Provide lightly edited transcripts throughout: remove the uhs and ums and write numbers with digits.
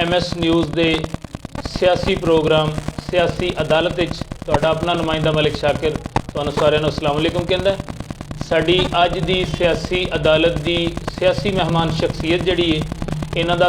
MS news ਦੇ ਸਿਆਸੀ programme ਸਿਆਸੀ ਅਦਾਲਤ ਵਿੱਚ ਤੁਹਾਡਾ ਆਪਣਾ ਨੁਮਾਇੰਦਾ ਮਲਿਕ ਸ਼ਾਕਿਰ ਤੁਹਾਨੂੰ ਸਾਰਿਆਂ ਨੂੰ ਅਸਲਾਮ ਅਲੈਕੁਮ ਕਹਿੰਦਾ ਹੈ। ਸਾਡੀ ਅੱਜ ਦੀ ਸਿਆਸੀ ਅਦਾਲਤ ਦੀ ਸਿਆਸੀ ਮਹਿਮਾਨ ਸ਼ਖਸੀਅਤ ਜਿਹੜੀ ਹੈ ਇਹਨਾਂ ਦਾ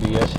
BSc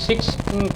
6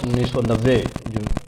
1990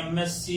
MSc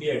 B.Ed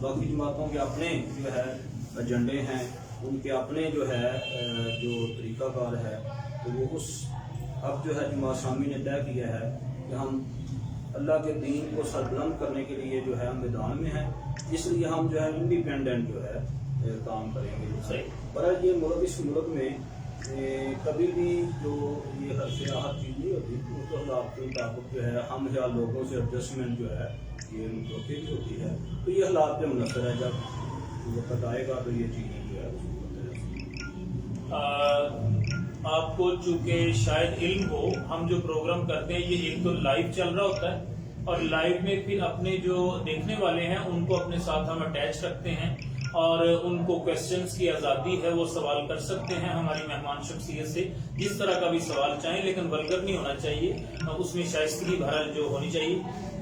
باقی جماعتوں کے اپنے جو ہے ایجنڈے ہیں، ان کے اپنے جو ہے جو طریقہ کار ہے، تو وہ اس اب جو ہے جماعت اسلامی نے طے کیا ہے کہ ہم اللہ کے دین کو سربلند کرنے کے لیے جو ہے ہم میدان میں ہیں، اس لیے ہم جو ہے انڈیپینڈنٹ جو ہے کام کریں گے۔ پر یہ ملک، اس ملک میں کبھی بھی جو یہ حرف راحت چیز نہیں ہوتی، ان کو حالات کے مطابق جو ہے ہم یا لوگوں سے ایڈجسٹمنٹ جو ہے یہ متوقع بھی ہوتی ہے، تو یہ حالات پہ منحصر ہے، جب وقت آئے گا تو یہ چیزیں جو ہے آپ کو چونکہ شاید علم ہو، ہم جو پروگرام کرتے ہیں یہ ایک تو لائیو چل رہا ہوتا ہے، اور لائیو میں پھر اپنے جو دیکھنے والے ہیں ان کو اپنے ساتھ ہم اٹیچ رکھتے ہیں، اور ان کو کویسچنز کی آزادی ہے، وہ سوال کر سکتے ہیں ہماری مہمان شخصیت سے جس طرح کا بھی سوال چاہیں، لیکن ولگر نہیں ہونا چاہیے، اس میں شائستگی بہرحال جو ہونی چاہیے۔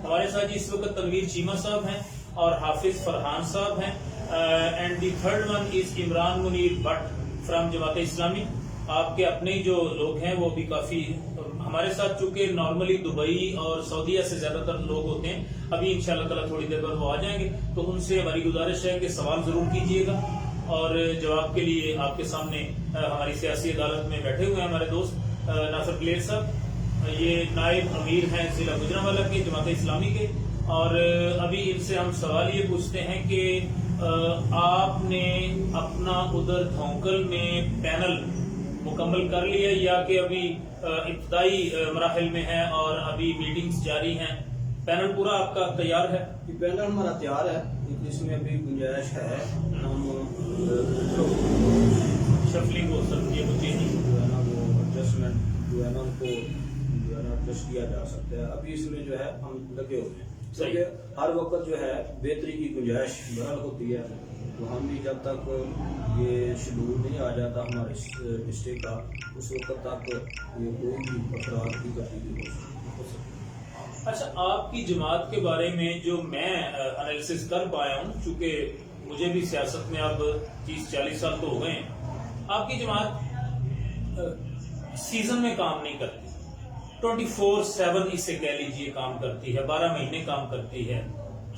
ہمارے ساتھ جی اس وقت تنویر چیمہ صاحب ہیں اور حافظ فرحان صاحب ہیں، and the third one is Imran Munir but from Jamaat Islami. آپ کے اپنے جو لوگ ہیں وہ بھی کافی ہمارے ساتھ، چونکہ نارملی دبئی اور سعودیہ سے زیادہ تر لوگ ہوتے ہیں، ابھی انشاءاللہ تعالیٰ تھوڑی دیر بعد وہ آ جائیں گے، تو ان سے ہماری گزارش ہے کہ سوال ضرور کیجیے گا، اور جواب کے لیے آپ کے سامنے ہماری سیاسی عدالت میں بیٹھے ہوئے ہیں ہمارے دوست ناصر کلیر صاحب، یہ نائب امیر ہیں ضلع گوجرانوالہ کے جماعت اسلامی کے، اور ابھی ان سے ہم سوال یہ پوچھتے ہیں کہ آپ نے اپنا ادھر دھونکل میں پینل مکمل کر لیا یا کہ ابھی ابتدائی مراحل میں ہے اور ابھی میٹنگز جاری ہیں؟ پینل پورا آپ کا تیار ہے؟ یہ پینل ہمارا تیار ہے، اس میں ابھی گنجائش ہے، ہم شفلنگ ہو سکتی ہے، مجھے جو ہے نا وہ ایڈجسٹمنٹ جو ہے نا ان کو جو ہے نا ایڈجسٹ کیا جا سکتا ہے، ابھی اس میں جو ہے ہم لگے ہوئے ہیں، کیونکہ ہر وقت جو ہے بہتری کی گنجائش بہرحال ہوتی ہے، تو ہم بھی جب تک یہ شیڈول نہیں آ جاتا ہمارے ڈسٹرکٹ کا، اس وقت تک یہ کوئی بھی افراد کی تبدیلی ہو سکتی ہے۔ اچھا، آپ کی جماعت کے بارے میں جو میں انالیسس کر پایا ہوں، چونکہ مجھے بھی سیاست میں اب 30-40 سال تو ہو گئے ہیں، آپ کی جماعت سیزن میں کام نہیں کرتی، 24/7 اسے کہہ لیجئے کام کرتی ہے، 12 مہینے کام کرتی ہے،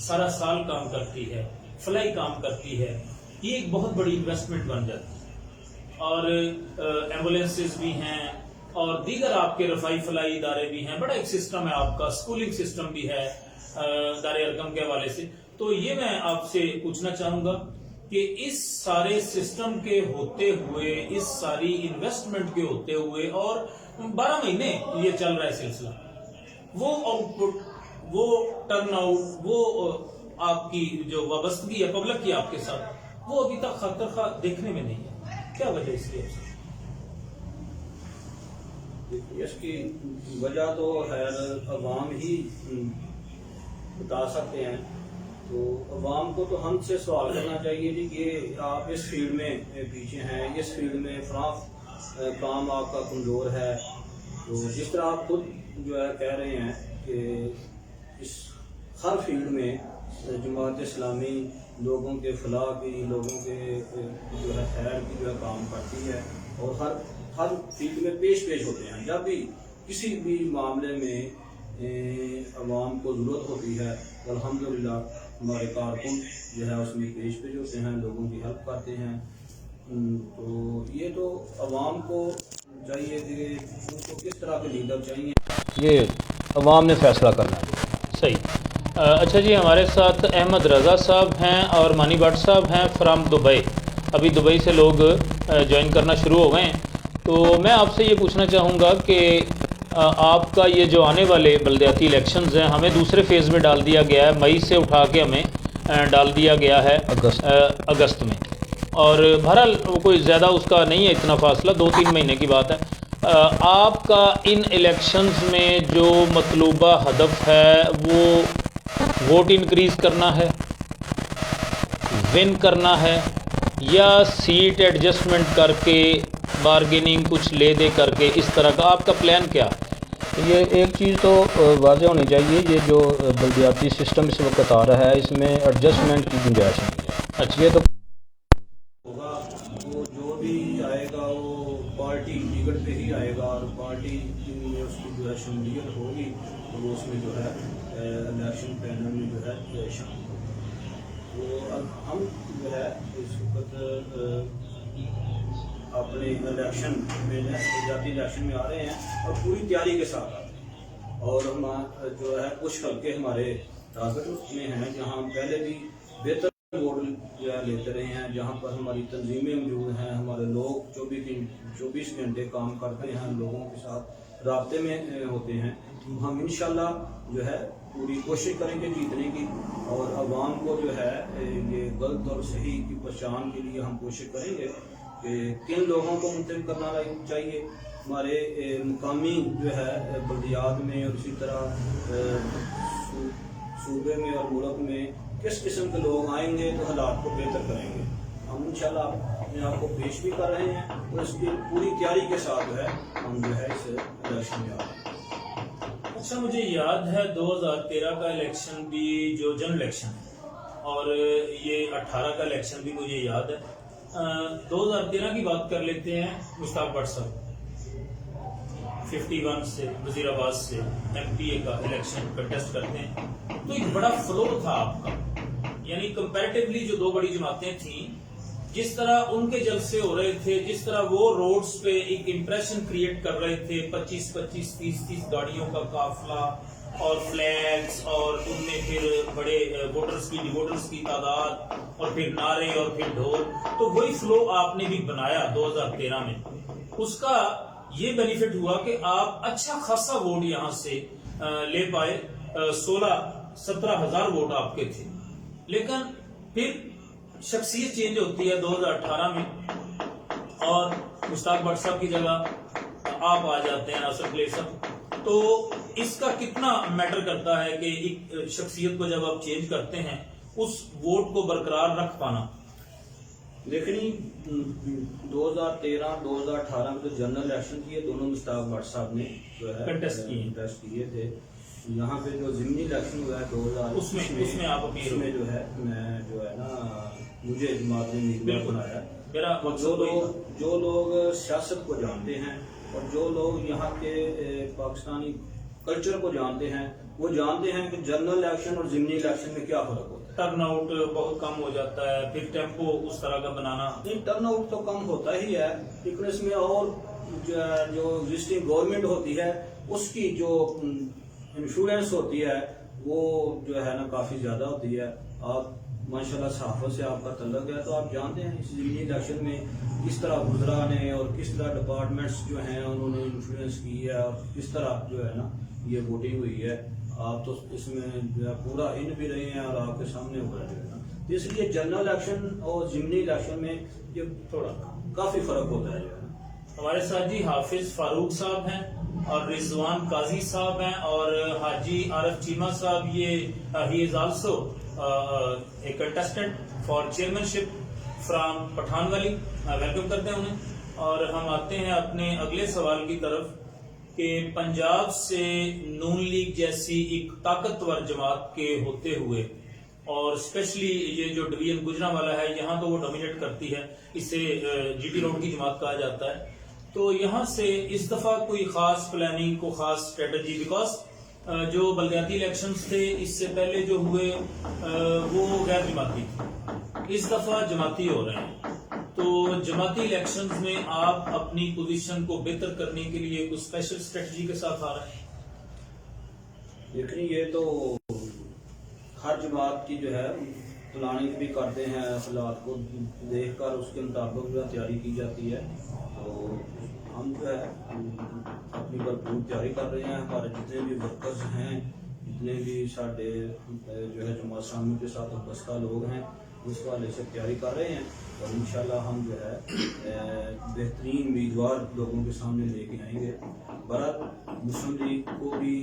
سارا سال کام کرتی ہے، فلائی کام کرتی ہے، یہ ایک بہت بڑی انویسٹمنٹ بن جاتی ہے، اور ایمبولینسز بھی ہیں اور دیگر آپ کے رفائی فلائی ادارے بھی ہیں، بڑا ایک سسٹم ہے آپ کا، اسکولنگ سسٹم بھی ہے دار ارقم کے حوالے سے۔ تو یہ میں آپ سے پوچھنا چاہوں گا کہ اس سارے سسٹم کے ہوتے ہوئے، اس ساری انویسٹمنٹ کے ہوتے ہوئے، اور 12 مہینے یہ چل رہا ہے سلسلہ، وہ آؤٹ پٹ، وہ ٹرن آؤٹ، وہ آپ کی جو وابستگی ہے پبلک کی آپ کے ساتھ، وہ ابھی تک خاطر خواہ دیکھنے میں نہیں ہے، کیا وجہ اس کی؟ اس کی وجہ تو خیر عوام ہی بتا سکتے ہیں، تو عوام کو تو ہم سے سوال کرنا چاہیے جی کہ آپ اس فیلڈ میں پیچھے ہیں، اس فیلڈ میں فلاں کام آپ کا کمزور ہے، تو جس طرح آپ خود جو ہے کہہ رہے ہیں کہ اس ہر فیلڈ میں جماعت اسلامی لوگوں کے فلاح کی، لوگوں کے جو ہے خیر کی جو ہے کام کرتی ہے، اور ہر فیلڈ میں پیش ہوتے ہیں، جب بھی کسی بھی معاملے میں عوام کو ضرورت ہوتی ہے، الحمدللہ ہمارے کارکن جو ہے اس میں پیش ہوتے ہیں، لوگوں کی ہیلپ کرتے ہیں، تو یہ تو عوام کو چاہیے کہ ان کو کس طرح کے لیڈر چاہیے، یہ عوام نے فیصلہ کرنا ہے۔ صحیح۔ اچھا جی، ہمارے ساتھ احمد رضا صاحب ہیں اور مانی بٹ صاحب ہیں فرام دبئی، ابھی دبئی سے لوگ جوائن کرنا شروع ہو گئے ہیں، تو میں آپ سے یہ پوچھنا چاہوں گا کہ آپ کا یہ جو آنے والے بلدیاتی الیکشنز ہیں، ہمیں دوسرے فیز میں ڈال دیا گیا ہے، مئی سے اٹھا کے ہمیں ڈال دیا گیا ہے اگست میں، اور بہرحال کوئی زیادہ اس کا نہیں ہے اتنا فاصلہ، 2-3 مہینے کی بات ہے۔ آپ کا ان الیکشنز میں جو مطلوبہ ہدف ہے وہ ووٹ انکریز کرنا ہے، ون کرنا ہے، یا سیٹ ایڈجسٹمنٹ کر کے بارگیننگ کچھ لے دے کر کے، اس طرح کا آپ کا پلان کیا؟ یہ ایک چیز تو واضح ہونی چاہیے، یہ جو بلدیاتی سسٹم اس وقت آ رہا ہے اس میں ایڈجسٹمنٹ کی گنجائش نہیں ہے۔ اچھا، یہ تو ہوگا، وہ جو بھی آئے گا وہ پارٹی ٹکٹ پہ ہی آئے گا، اور پارٹی میں اس کی جو ہے شمولیت ہوگی تو وہ اس میں جو ہے الیکشن پینل میں جو ہے شامل ہوگی۔ تو ہم جو ہے اس وقت اپنے الیکشن میں ذاتی الیکشن میں آ رہے ہیں اور پوری تیاری کے ساتھ آتے ہیں، اور ہم جو ہے کچھ حلقے ہمارے ٹارگٹ میں ہیں جہاں ہم پہلے بھی بہتر ووٹ جو ہے لیتے رہے ہیں، جہاں پر ہماری تنظیمیں موجود ہیں، ہمارے لوگ 24 گھنٹے کام کرتے ہیں، لوگوں کے ساتھ رابطے میں ہوتے ہیں۔ ہم انشاءاللہ جو ہے پوری کوشش کریں گے جیتنے کی، اور عوام کو جو ہے یہ غلط اور صحیح کی پہچان کے لیے ہم کوشش کریں گے کہ کن لوگوں کو منتخب کرنا چاہیے۔ ہمارے مقامی جو ہے بلدیات میں اور اسی طرح صوبے میں اور ملک میں کس قسم کے لوگ آئیں گے تو حالات کو بہتر کریں گے۔ ہم انشاءاللہ اپنے آپ کو پیش بھی کر رہے ہیں اور اس کی پوری تیاری کے ساتھ جو ہے ہم جو ہے اس الیکشن میں آ رہے ہیں۔ اچھا، مجھے یاد ہے 2013 کا الیکشن بھی جو جنرل الیکشن ہے، اور یہ 18 کا الیکشن بھی مجھے یاد ہے۔ 2013 کی بات کر لیتے ہیں۔ مشتاق بٹ صاحب 51 سے وزیر آباد سے ایم پی اے کا الیکشن کنٹیسٹ کرتے ہیں، تو ایک بڑا فلو تھا آپ کا، یعنی کمپیریٹیولی جو دو بڑی جماعتیں تھیں، جس طرح ان کے جلسے ہو رہے تھے، جس طرح وہ روڈز پہ ایک امپریشن کریٹ کر رہے تھے، 25 30 گاڑیوں کا قافلہ اور فلیگز، اور ان میں پھر بڑے ووٹرز کی تعداد، اور پھر نعرے اور پھر ڈھول، تو وہی فلو آپ نے بھی بنایا 2013 میں۔ اس کا یہ بینیفٹ ہوا کہ آپ اچھا خاصا ووٹ یہاں سے لے پائے، 16-17 ہزار ووٹ آپ کے تھے۔ لیکن پھر شخصیت چینج ہوتی ہے 2018 میں، اور مشتاق بٹ صاحب کی جگہ آپ آ جاتے ہیں، ناصر کلیل صاحب۔ تو اس کا کتنا میٹر کرتا ہے کہ ایک شخصیت کو جب آپ چینج کرتے ہیں، اس ووٹ کو برقرار رکھ پانا؟ لیکن 2013-2018 میں جو جنرل الیکشن کیے، دونوں مشتاق بٹ صاحب نے جو ہے کنٹیسٹ کیے تھے۔ یہاں پہ جو ضمنی الیکشن ہوا ہے 2000 اس میں آپ اس میں جو ہے میں جو ہے نا مجھے جماعت نے امیدوار بنایا۔ جو لوگ سیاست کو جانتے ہیں اور جو لوگ یہاں کے پاکستانی کلچر کو جانتے ہیں، وہ جانتے ہیں کہ جنرل الیکشن اور ضمنی الیکشن میں کیا فرق ہوتا ہے۔ ٹرن آؤٹ بہت کم ہو جاتا ہے، پھر ٹیمپو اس طرح کا بنانا۔ نہیں، ٹرن آؤٹ تو کم ہوتا ہی ہے، لیکن اس میں اور جو ایگزسٹنگ گورنمنٹ ہوتی ہے اس کی جو انفلوئنس ہوتی ہے وہ جو ہے نا کافی زیادہ ہوتی ہے۔ آپ ماشاءاللہ صحافت سے آپ کا تعلق ہے، تو آپ جانتے ہیں اس ضمنی الیکشن میں کس طرح وزراء نے اور کس طرح ڈپارٹمنٹس جو ہیں انہوں نے انفلوئنس کی ہے، اور کس طرح جو ہے نا یہ ووٹنگ ہوئی ہے۔ آپ تو اس میں جو ہے پورا ان بھی رہے ہیں اور آپ کے سامنے ہو رہا ہے، اس لیے جنرل الیکشن اور ضمنی الیکشن میں یہ تھوڑا کافی فرق ہوتا ہے۔ ہمارے ساتھ جی حافظ فاروق صاحب ہیں، اور رضوان قاضی صاحب ہیں، اور حاجی عارف چیمہ صاحب، یہ ہی is also a contestant for chairmanship from Pathan والی، ویلکم کرتے ہیں انہیں۔ اور ہم آتے ہیں اپنے اگلے سوال کی طرف کہ پنجاب سے نون لیگ جیسی ایک طاقتور جماعت کے ہوتے ہوئے، اور اسپیشلی یہ جو ڈویژن گجرانوالہ ہے یہاں تو وہ ڈومینیٹ کرتی ہے، اسے جی ٹی روڈ کی جماعت کہا جاتا ہے، تو یہاں سے اس دفعہ کوئی خاص پلاننگ، کو خاص اسٹریٹجی، بیکاز جو بلدیاتی الیکشنز تھے اس سے پہلے جو ہوئے وہ غیر جماعتی تھے، اس دفعہ جماعتی ہو رہے ہیں، تو جماعتی الیکشنز میں آپ اپنی پوزیشن کو بہتر کرنے کے لیے کوئی اسپیشل اسٹریٹجی کے ساتھ آ رہے ہیں؟ لیکن یہ تو ہر جماعت کی جو ہے پلاننگ بھی کرتے ہیں، حالات کو دیکھ کر اس کے مطابق جو تیاری کی جاتی ہے، تو ہم جو ہے اپنی بھرپور تیاری کر رہے ہیں۔ ہمارے جتنے بھی ورکرز ہیں، جتنے بھی سارے جو ہے جماعت اسلامی کے ساتھ وابستہ لوگ ہیں، اس حوالے سے تیاری کر رہے ہیں، اور انشاءاللہ ہم جو ہے بہترین امیدوار لوگوں کے سامنے لے کے آئیں گے۔ برحال مسلم لیگ کو بھی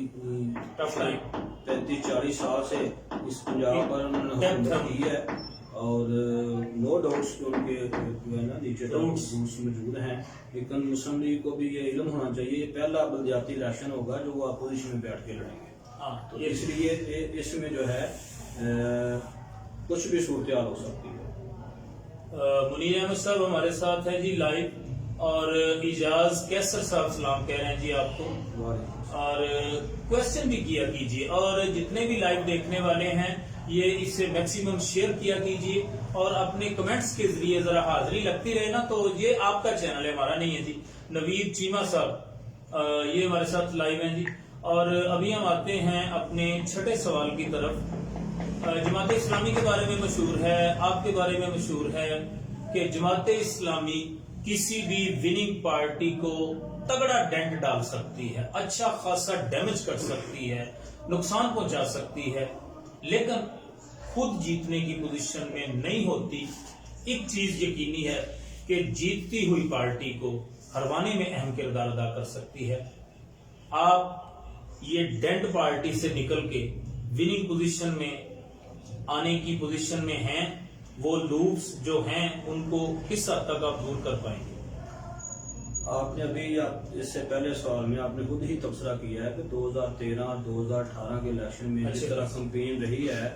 35-40 سال سے اس پنجاب پر انہوں نے حکومت کی ہے، اور نو ڈاؤٹس کہ ان کے جو ہے نا نیچے روٹس موجود ہیں، لیکن مسلم لیگ کو بھی یہ علم ہونا چاہیے یہ پہلا بلدیاتی الیکشن ہوگا جو وہ اپوزیشن میں بیٹھ کے لڑیں گے، تو اس لیے اس میں جو ہے کچھ بھی صورتحال ہو سکتی ہے۔ منیر احمد صاحب ہمارے ساتھ ہیں جی لائیو، اور اعجاز کیسر صاحب سلام کہہ رہے ہیں جی آپ کو، اور کوشچن بھی کیا کیجیے، اور جتنے بھی لائیو دیکھنے والے ہیں یہ اسے میکسیمم شیئر کیا کیجیے اور اپنے کمنٹس کے ذریعے ذرا حاضری لگتی رہے نا. تو یہ آپ کا چینل ہے, ہمارا نہیں ہے جی. نوید چیمہ صاحب یہ ہمارے ساتھ لائیو ہیں جی. اور ابھی ہم آتے ہیں اپنے چھٹے سوال کی طرف. جماعت اسلامی کے بارے میں مشہور ہے, آپ کے بارے میں مشہور ہے کہ جماعت اسلامی کسی بھی وننگ پارٹی کو تگڑا ڈینٹ ڈال سکتی ہے, اچھا خاصا ڈیمیج کر سکتی ہے, نقصان پہنچا سکتی ہے, لیکن خود جیتنے کی پوزیشن میں نہیں ہوتی. ایک چیز یقینی ہے کہ جیتتی ہوئی پارٹی کو ہروانے میں اہم کردار ادا کر سکتی ہے. آپ یہ ڈینٹ پارٹی سے نکل کے وننگ پوزیشن میں آنے کی پوزیشن میں ہیں, وہ لوپس جو ہیں ان کو کس حد تک آپ دور کر پائیں گے؟ آپ نے ابھی اس سے پہلے سوال میں آپ نے خود ہی تبصرہ کیا ہے کہ 2013-2018 کے الیکشن میں جس طرح کمپین رہی ہے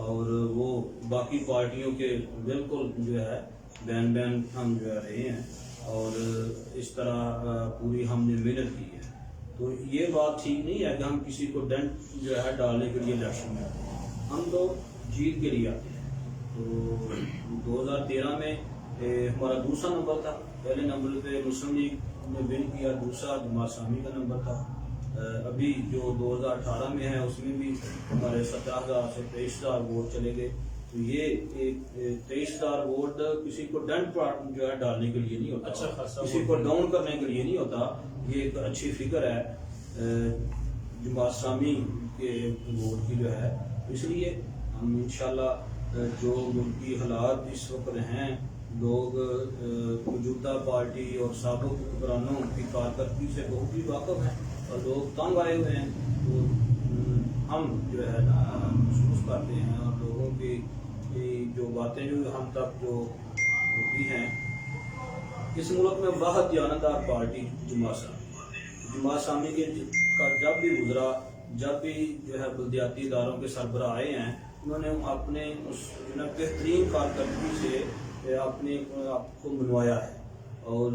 اور وہ باقی پارٹیوں کے بالکل جو ہے بین ہم جو ہے رہے ہیں اور اس طرح پوری ہم نے محنت کی ہے. تو یہ بات ٹھیک نہیں ہے کہ ہم کسی کو ڈنٹ جو ہے ڈالنے کے لیے الیکشن میں آتے ہیں. ہم تو جیت کے لیے آتے ہیں. تو 2013 میں ہمارا دوسرا نمبر تھا, پہلے نمبر پہ مسلم لیگ نے ون کیا, دوسرا جماعت اسلامی کا نمبر تھا. ابھی جو 2018 میں ہے اس میں بھی ہمارے 17,000 سے 23,000 ووٹ چلے گئے. تو یہ 23,000 ووٹ کسی کو ڈنٹ جو ہے ڈالنے کے لیے نہیں ہوتا, اچھا کسی کو ڈاؤن کرنے کے لیے نہیں ہوتا. یہ ایک اچھی فکر ہے جماعت اسلامی کے ووٹ کی جو ہے. اس لیے ہم انشاءاللہ جو ملکی حالات اس وقت ہیں, لوگ موجودہ پارٹی اور سابق حکمرانوں کی کارکردگی سے بہت ہی واقف ہیں اور لوگ تنگ آئے ہوئے ہیں. تو ہم جو ہے نا محسوس کرتے ہیں اور لوگوں کی جو باتیں جو ہم تک جو ہوتی ہیں, اس ملک میں واحد دیانتدار پارٹی جماعت اسلامی کے جب بھی گزرا, جب بھی جو ہے بلدیاتی اداروں کے سربراہ آئے ہیں, انہوں نے اپنے اس بہترین کارکردگی سے اپنے آپ کو منوایا ہے. اور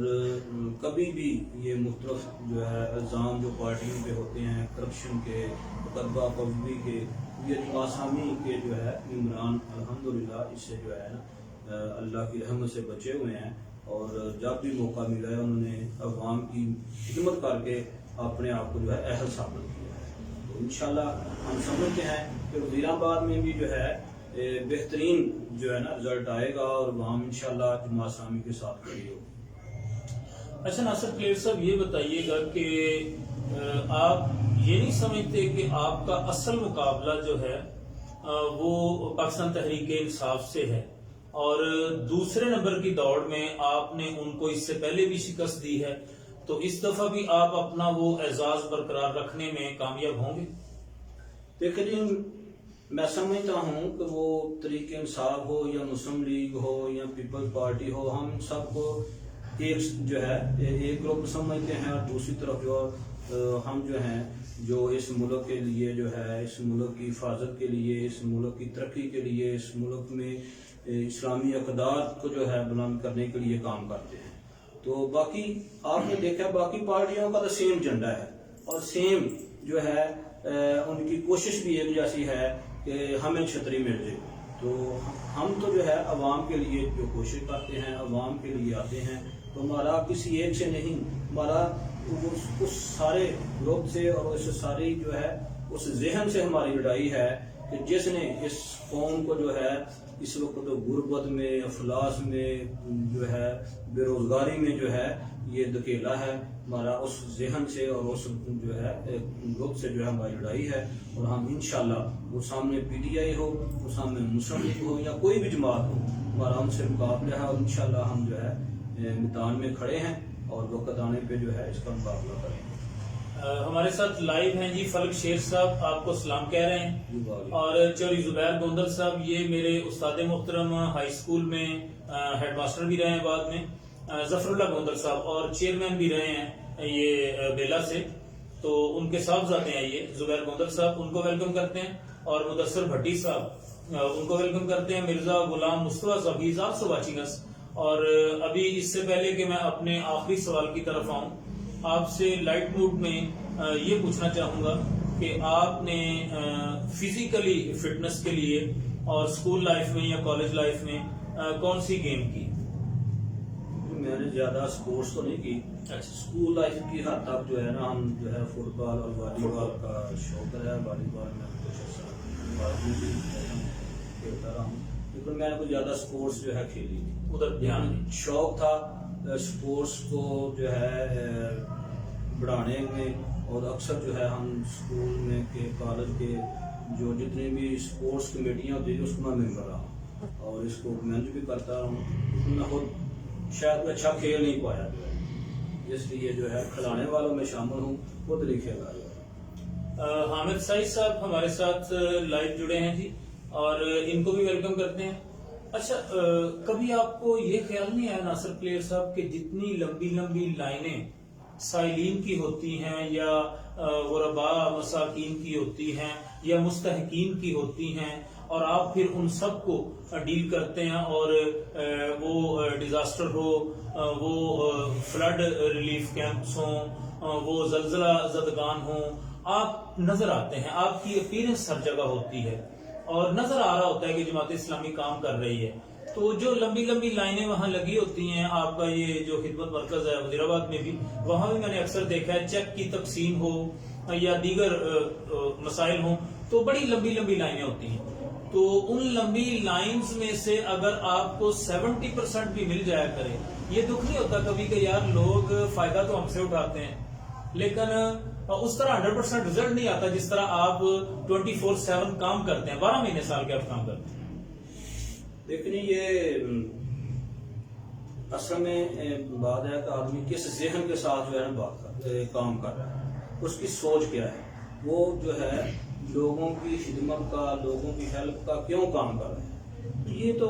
کبھی بھی یہ مختلف جو ہے الزام جو پارٹیوں پہ ہوتے ہیں کرپشن کے, مقدمہ پبلی کے, یہ جماعت اسلامی کے جو ہے عمران الحمدللہ اس سے جو ہے نا اللہ کی رحمت سے بچے ہوئے ہیں. اور جب بھی موقع ملا ہے انہوں نے عوام کی خدمت کر کے اپنے آپ کو جو ہے اہل ثابت کیا ہے. تو انشاءاللہ ہم سمجھتے ہیں کہ وزیر آباد میں بھی جو ہے بہترین جو ہے نا رزلٹ آئے گا اور وہاں انشاءاللہ جماعت اسلامی کے ساتھ کھڑی ہوگی. اچھا ناصر کلیر صاحب یہ بتائیے گا کہ آپ یہ نہیں سمجھتے کہ آپ کا اصل مقابلہ جو ہے وہ پاکستان تحریک انصاف سے ہے, اور دوسرے نمبر کی دوڑ میں آپ نے ان کو اس سے پہلے بھی شکست دی ہے, تو اس دفعہ بھی آپ اپنا وہ اعزاز برقرار رکھنے میں کامیاب ہوں گے؟ دیکھیں جی, میں سمجھتا ہوں کہ وہ تحریک انصاف ہو یا مسلم لیگ ہو یا پیپل پارٹی ہو, ہم سب کو ایک جو ہے ایک گروپ سمجھتے ہیں. اور دوسری طرف جو ہم جو ہیں جو اس ملک کے لیے جو ہے, اس ملک کی حفاظت کے لیے, اس ملک کی ترقی کے لیے, اس ملک میں اسلامی اقدار کو جو ہے بلند کرنے کے لیے کام کرتے ہیں. تو باقی آپ نے دیکھا باقی پارٹیوں کا تو سیم جھنڈا ہے اور سیم جو ہے ان کی کوشش بھی ایک جیسی ہے کہ ہمیں چھتری مل جائے. تو ہم تو جو ہے عوام کے لیے جو کوشش کرتے ہیں, عوام کے لیے آتے ہیں. تو ہمارا کسی ایک سے نہیں, ہمارا اس سارے گروپ سے اور اس ساری جو ہے اس ذہن سے ہماری لڑائی ہے کہ جس نے اس قوم کو جو ہے اس وقت غربت میں, افلاس میں, جو ہے بے روزگاری میں جو ہے یہ دھکیلا ہے, ہمارا اس ذہن سے اور اس جو ہے گروپ سے جو ہے ہماری لڑائی ہے. اور ہم انشاءاللہ وہ سامنے پی ٹی آئی ہو, وہ سامنے مسلم لیگ ہو یا کوئی بھی جماعت ہو, ہمارا ان سے مقابلہ ہے. اور انشاءاللہ ہم جو ہے میدان میں کھڑے ہیں اور وقت آنے پہ جو ہے اس کا مقابلہ کریں گے. ہمارے ساتھ لائیو ہیں جی فلک شیر صاحب, آپ کو سلام کہہ رہے ہیں. اور چوری زبیر گوندل صاحب, یہ میرے استاد محترم ہائی اسکول میں ہیڈ ماسٹر بھی رہے ہیں بعد میں. ظفر اللہ گوندل صاحب اور چیئرمین بھی رہے ہیں یہ بیلا سے, تو ان کے صاحبزادے ہیں یہ زبیر گوندل صاحب, ان کو ویلکم کرتے ہیں. اور مدثر بھٹی صاحب ان کو ویلکم کرتے ہیں. مرزا غلام مصطفیٰ صاحب, he's also watching us. اور ابھی اس سے پہلے کہ میں اپنے آخری سوال کی طرف آؤں, آپ سے لائٹ موڈ میں یہ پوچھنا چاہوں گا کہ آپ نے فزیکلی فٹنس کے لیے اور اسکول لائف میں یا کالج لائف میں کون سی گیم کی؟ میں نے زیادہ سپورٹس تو نہیں کی. اچھا. اسکول لائف کی حد تک جو ہے نا ہم جو ہے فٹ بال اور والی بال کا شوق ہے. والی بال میں کچھ ایسا بھی کھیلتا رہا ہوں, لیکن میں نے کوئی زیادہ سپورٹس جو ہے کھیلی نہیں. ادھر دھیان نہیں. شوق تھا سپورٹس کو جو ہے بڑھانے میں, اور اکثر جو ہے ہم اسکول میں کے کالج کے جو جتنی بھی اسپورٹس کمیٹیاں ہوتی ہیں اس کو میں ممبر رہا ہوں اور اس کو مینج بھی کرتا رہا ہوں. میں خود شاید اچھا کھیل نہیں پایا جو ہے, اس لیے جو ہے کھلانے والوں میں شامل ہوں, خود نہیں کھیلا جو ہے. حامد سعید صاحب ہمارے ساتھ لائیو جڑے ہیں جی, اور ان کو بھی ویلکم کرتے ہیں. اچھا, کبھی آپ کو یہ خیال نہیں آیا ناصر پلیئر صاحب کہ جتنی لمبی لمبی لائنیں سائلین کی ہوتی ہیں یا غرباء مساکین کی ہوتی ہیں یا مستحقین کی ہوتی ہیں, اور آپ پھر ان سب کو ڈیل کرتے ہیں, اور وہ ڈیزاسٹر ہو, وہ فلڈ ریلیف کیمپس ہوں, وہ زلزلہ زدگان ہوں, آپ نظر آتے ہیں, آپ کی اپیرنس ہر جگہ ہوتی ہے اور نظر آ رہا ہوتا ہے کہ جماعت اسلامی کام کر رہی ہے. تو جو لمبی لمبی لائنیں وہاں لگی ہوتی ہیں, آپ کا یہ جو خدمت مرکز ہے وزیر آباد میں بھی, وہاں بھی میں نے اکثر دیکھا ہے چیک کی تقسیم ہو یا دیگر مسائل ہوں تو بڑی لمبی لمبی لائنیں ہوتی ہیں. تو ان لمبی لائنز میں سے اگر آپ کو 70% بھی مل جایا کرے, یہ دکھ نہیں ہوتا کبھی کہ یار لوگ فائدہ تو ہم سے اٹھاتے ہیں لیکن اس طرح 100% رزلٹ نہیں آتا جس طرح آپ 24/7 کام کرتے ہیں, 12 مہینے سال کے آپ کام کرتے ہیں. لیکن یہ اصل میں بات ہے کہ آدمی کس ذہن کے ساتھ جو ہے کام کر رہا ہے, اس کی سوچ کیا ہے, وہ جو ہے لوگوں کی خدمت کا, لوگوں کی ہیلپ کا کیوں کام کر رہے ہیں. یہ تو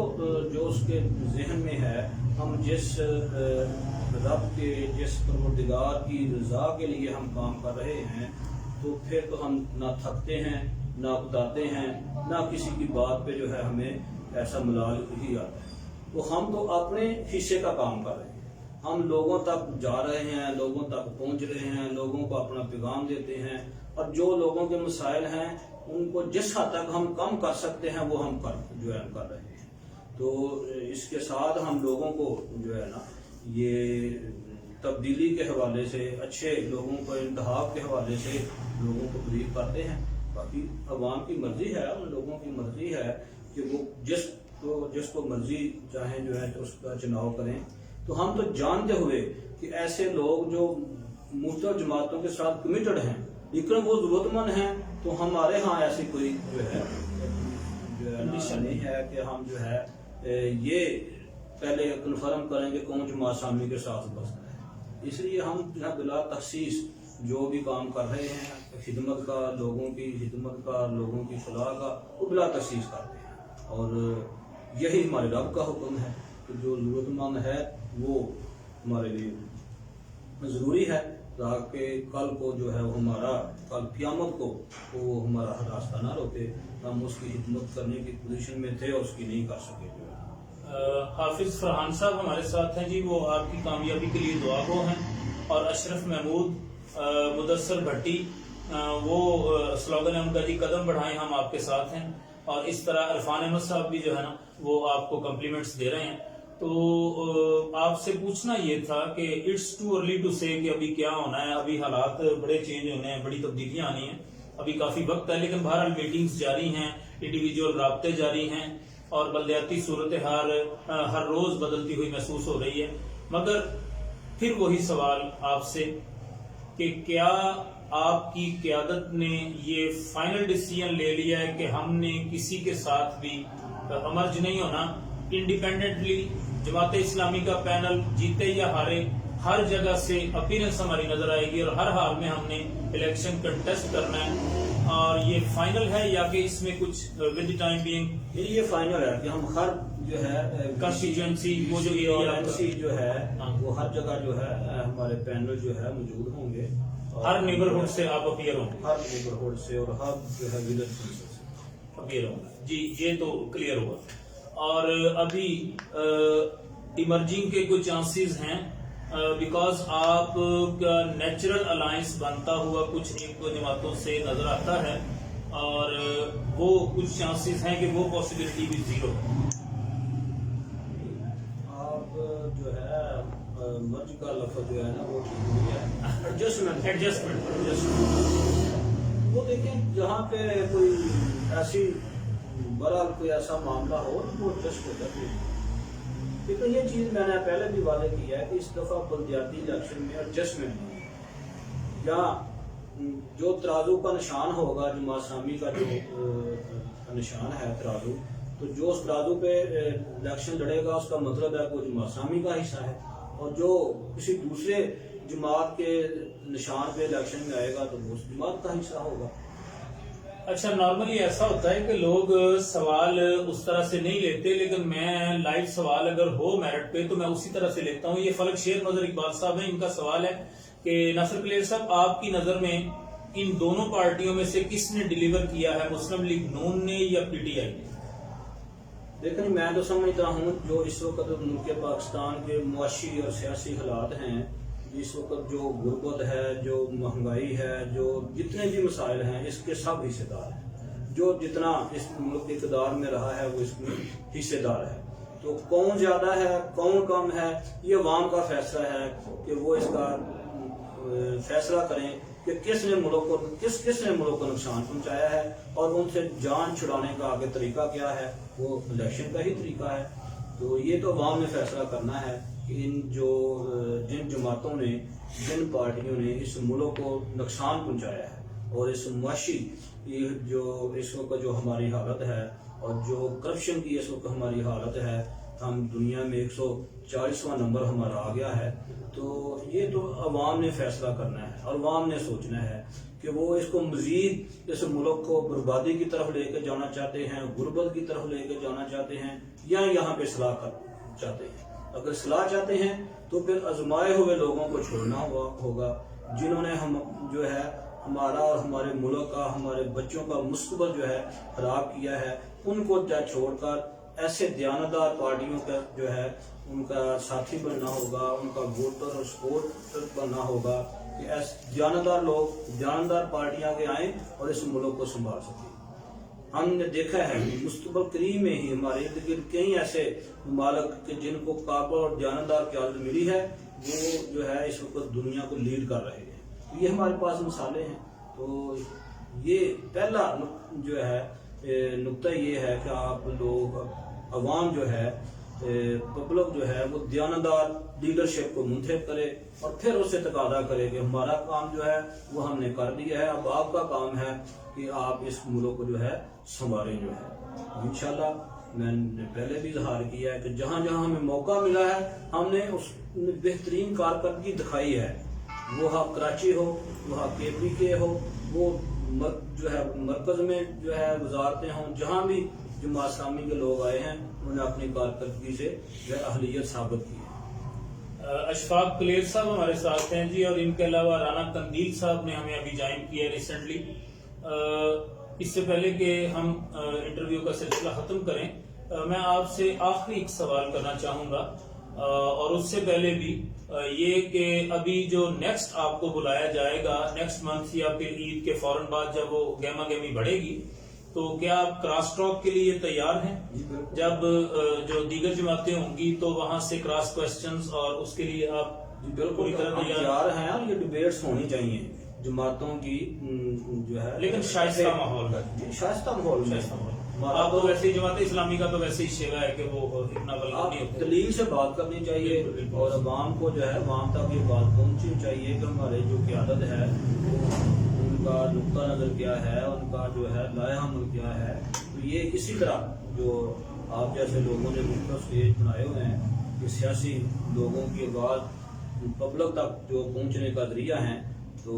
جو اس کے ذہن میں ہے, ہم جس رب کے, جس پروردگار کی رضا کے لیے ہم کام کر رہے ہیں, تو پھر تو ہم نہ تھکتے ہیں نہ اکتاتے ہیں, نہ کسی کی بات پہ جو ہے ہمیں ایسا ملال ہی آتا ہے. تو ہم تو اپنے حصے کا کام کر رہے ہیں, ہم لوگوں تک جا رہے ہیں, لوگوں تک پہنچ رہے ہیں, لوگوں کو اپنا پیغام دیتے ہیں, اور جو لوگوں کے مسائل ہیں ان کو جس حد تک ہم کم کر سکتے ہیں وہ ہم کر رہے ہیں. تو اس کے ساتھ ہم لوگوں کو جو ہے نا یہ تبدیلی کے حوالے سے, اچھے لوگوں کو انتخاب کے حوالے سے لوگوں کو بریف کرتے ہیں. باقی عوام کی مرضی ہے, ان لوگوں کی مرضی ہے کہ وہ جس کو مرضی چاہیں جو ہے اس کا چناؤ کریں. تو ہم تو جانتے ہوئے کہ ایسے لوگ جو مختلف جماعتوں کے ساتھ کمیٹڈ ہیں لیکن وہ ضرورت مند ہیں, تو ہمارے ہاں ایسی کوئی جو ہے نہیں ہے کہ ہم جو ہے یہ پہلے کنفرم کریں گے کون جماعت اسلامی کے ساتھ بستا ہے. اس لیے ہم بلا تخصیص جو بھی کام کر رہے ہیں خدمت کا, لوگوں کی خدمت کا, لوگوں کی فلاح کا, وہ بلا تخصیص کرتے ہیں. اور یہی ہمارے رب کا حکم ہے کہ جو ضرورت مند ہے وہ ہمارے لیے ضروری ہے, تاکہ کل کو جو ہے ہمارا, کل قیامت کو وہ ہمارا راستہ نہ روکے. ہم اس کی خدمت کرنے کی پوزیشن میں تھے اور اس کی نہیں کر سکے. حافظ فرحان صاحب ہمارے ساتھ ہیں جی, وہ آپ کی کامیابی کے لیے دعا گو ہیں, اور اشرف محمود, مدثر بھٹی, وہ سلوگن ہے ان کا جی قدم بڑھائیں ہم آپ کے ساتھ ہیں, اور اس طرح عرفان احمد صاحب بھی جو ہے نا وہ آپ کو کمپلیمنٹس دے رہے ہیں. تو آپ سے پوچھنا یہ تھا کہ اٹس ٹو ارلی ٹو سے کہ ابھی کیا ہونا ہے, ابھی حالات بڑے چینج ہونے ہیں, بڑی تبدیلیاں آنی ہیں, ابھی کافی وقت ہے, لیکن بہرحال میٹنگز جاری ہیں, انڈیویجول رابطے جاری ہیں, اور بلدیاتی صورتحال ہر روز بدلتی ہوئی محسوس ہو رہی ہے. مگر پھر وہی سوال آپ سے کہ کیا آپ کی قیادت نے یہ فائنل ڈیسیژن لے لیا ہے کہ ہم نے کسی کے ساتھ بھی امرج نہیں ہونا, انڈیپینڈنٹلی جماعت اسلامی کا پینل جیتے یا ہارے ہر جگہ سے اپیرنس ہماری نظر آئے گی, اور ہر حال میں ہم نے الیکشن کنٹیسٹ کرنا ہے, اور یہ فائنل ہے یا کہ اس میں کچھ ود ٹائم بینگ یہ فائنل ہے کہ ہم ہر جو ہے کانسٹیچوئنسی وہ جو ایریا جو ہے وہ ہر جگہ جو ہے ہمارے پینل جو ہے موجود ہوں گے, ہر نیبرہڈ سے آپ اپیئر ہوں گے, ہر نیبرہڈ سے اور ہر جو ہے ولیج سے اپیئر ہوں گے جی, یہ تو کلیئر ہوگا. اور ابھی ایمرجنگ کے کچھ چانسز ہیں بیکاز آپ کا نیچرل الائنس بنتا ہوا کچھ ایک دو جماعتوں سے نظر آتا ہے اور وہ کچھ چانسز ہیں کہ وہ پاسبلٹی بھی زیرو ہے. آپ جو ہے مرج کا لفظ جو ہے نا وہ ایڈجسٹمنٹ وہ دیکھیں جہاں پہ کوئی ایسی بہرحال کوئی ایسا معاملہ ہو وہ ایڈجسٹ ہو جاتی ہے. لیکن یہ چیز میں نے پہلے بھی واضح کی ہے کہ اس دفعہ بلدیاتی الیکشن میں ایڈجسٹمنٹ نہیں ہے. یا جو ترازو کا نشان ہوگا جماعت اسلامی کا جو نشان ہے ترازو, تو جو اس ترازو پہ الیکشن لڑے گا اس کا مطلب ہے کہ وہ جماعت اسلامی کا حصہ ہے, اور جو کسی دوسرے جماعت کے نشان پہ الیکشن میں آئے گا تو وہ اس جماعت کا حصہ ہوگا. اچھا, نارملی ایسا ہوتا ہے کہ لوگ سوال اس طرح سے نہیں لیتے, لیکن میں لائیو سوال اگر ہو میرٹ پہ تو میں اسی طرح سے لیتا ہوں. یہ فلک شیر نظر اقبال صاحب ہیں, ان کا سوال ہے کہ ناصر کلیر صاحب آپ کی نظر میں ان دونوں پارٹیوں میں سے کس نے ڈیلیور کیا ہے, مسلم لیگ نون نے یا پی ٹی آئی نے؟ دیکھیں میں تو سمجھتا ہوں جو اس وقت ملک پاکستان کے معاشی اور سیاسی حالات ہیں, اس وقت جو غربت ہے, جو مہنگائی ہے, جو جتنے بھی مسائل ہیں اس کے سب حصے دار ہیں. جو جتنا اس ملک اقتدار میں رہا ہے وہ اس میں حصے دار ہے. تو کون زیادہ ہے کون کم ہے یہ عوام کا فیصلہ ہے کہ وہ اس کا فیصلہ کریں کہ کس نے ملک کو کس نے ملک کو نقصان پہنچایا ہے, اور ان سے جان چھڑانے کا آگے طریقہ کیا ہے, وہ الیکشن کا ہی طریقہ ہے. تو یہ تو عوام نے فیصلہ کرنا ہے کہ جن جماعتوں نے جن پارٹیوں نے اس ملک کو نقصان پہنچایا ہے اور اس معاشی جو اس وقت جو ہماری حالت ہے اور جو کرپشن کی اس وقت ہماری حالت ہے, ہم دنیا میں 140واں نمبر ہمارا آ گیا ہے. تو یہ تو عوام نے فیصلہ کرنا ہے اور عوام نے سوچنا ہے کہ وہ اس کو مزید اس ملک کو بربادی کی طرف لے کے جانا چاہتے ہیں, غربت کی طرف لے کے جانا چاہتے ہیں, یا یہاں پہ اصلاح چاہتے ہیں. اگر اصلاح چاہتے ہیں تو پھر آزمائے ہوئے لوگوں کو چھوڑنا ہوگا جنہوں نے ہم جو ہے ہمارا اور ہمارے ملک کا, ہمارے بچوں کا مستقبل جو ہے خراب کیا ہے. ان کو چھوڑ کر ایسے دیانتدار پارٹیوں کا جو ہے ان کا ساتھی بننا ہوگا, ان کا ووٹر اور سپورٹر بننا ہوگا کہ ایسے دیانتدار لوگ, دیانتدار پارٹیاں کے آئیں اور اس ملک کو سنبھال سکیں. ہم نے دیکھا ہے مستقبل قریب میں ہی ہمارے ارد گرد کئی ایسے ممالک جن کو کابل اور دیانتدار قیادت ملی ہے, وہ جو ہے اس وقت دنیا کو لیڈ کر رہے ہیں. تو یہ ہمارے پاس مثالیں ہیں. تو یہ پہلا جو ہے نقطہ یہ ہے کہ آپ لوگ عوام جو ہے پبلک جو ہے وہ دیانتدار لیڈرشپ کو منتخب کرے اور پھر اس سے تقاضا کرے کہ ہمارا کام جو ہے وہ ہم نے کر دیا ہے, اب آپ کا کام ہے کہ آپ اس ملک کو جو ہے سنبھالیں. جو ہے انشاءاللہ میں نے پہلے بھی اظہار کیا ہے کہ جہاں جہاں ہمیں موقع ملا ہے ہم نے اس بہترین کارکردگی دکھائی ہے. وہ کراچی ہو, وہ KPK ہو, وہ جو ہے مرکز میں جو ہے وزارتیں ہوں, جہاں بھی جماعت اسلامی کے لوگ آئے ہیں انہوں نے اپنی کارکردگی سے جو ہے اہلیت ثابت کی ہے. اشفاق کلیر صاحب ہمارے ساتھ ہیں جی, اور ان کے علاوہ رانا قندیل صاحب نے ہمیں ابھی جوائن کیا ہے ریسنٹلی. اس سے پہلے کہ ہم انٹرویو کا سلسلہ ختم کریں, میں آپ سے آخری ایک سوال کرنا چاہوں گا, اور اس سے پہلے بھی یہ کہ ابھی جو نیکسٹ آپ کو بلایا جائے گا نیکسٹ منتھ یا پھر عید کے فوراً بعد جب وہ گیما گیمی بڑھے گی, تو کیا آپ کراس ٹاک کے لیے تیار ہیں؟ جب جو دیگر جماعتیں ہوں گی تو وہاں سے کراس کوسچنز اور اس کے لیے آپ پوری طرح تیار ہیں. اور یہ ڈیبیٹس ہونی چاہیے جماعتوں کی جو ہے, لیکن شائستہ ماحول ہے. شائستہ ماحول میں آپ تو ویسے ہی جماعت اسلامی کا تو ویسے ہی شیوا ہے کہ وہ اتنا آپ دلیل سے بات کرنی چاہیے اور عوام کو جو ہے عوام تک یہ بات پہنچنی چاہیے کہ ہمارے جو قیادت ہے ان کا نقطہ نظر کیا ہے, ان کا جو ہے لائحہ عمل کیا ہے. تو یہ اسی طرح جو آپ جیسے لوگوں نے مختلف اسٹیج بنائے ہوئے ہیں کہ سیاسی لوگوں کی آواز پبلک تک جو پہنچنے کا ذریعہ ہیں, تو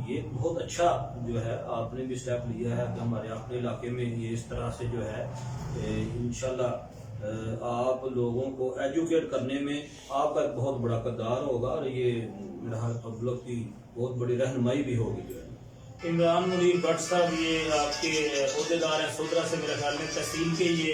یہ بہت اچھا جو ہے آپ نے بھی اسٹیپ لیا ہے کہ ہمارے اپنے علاقے میں یہ اس طرح سے جو ہے انشاءاللہ آپ لوگوں کو ایجوکیٹ کرنے میں آپ کا ایک بہت بڑا کردار ہوگا, اور یہ میرا پبلک کی بہت بڑی رہنمائی بھی ہوگی. جو ہے عمران منیر بٹ صاحب یہ آپ کے عہدیدار ہیں سودرا سے, میرے خیال میں تحصیل کے یہ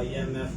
IMF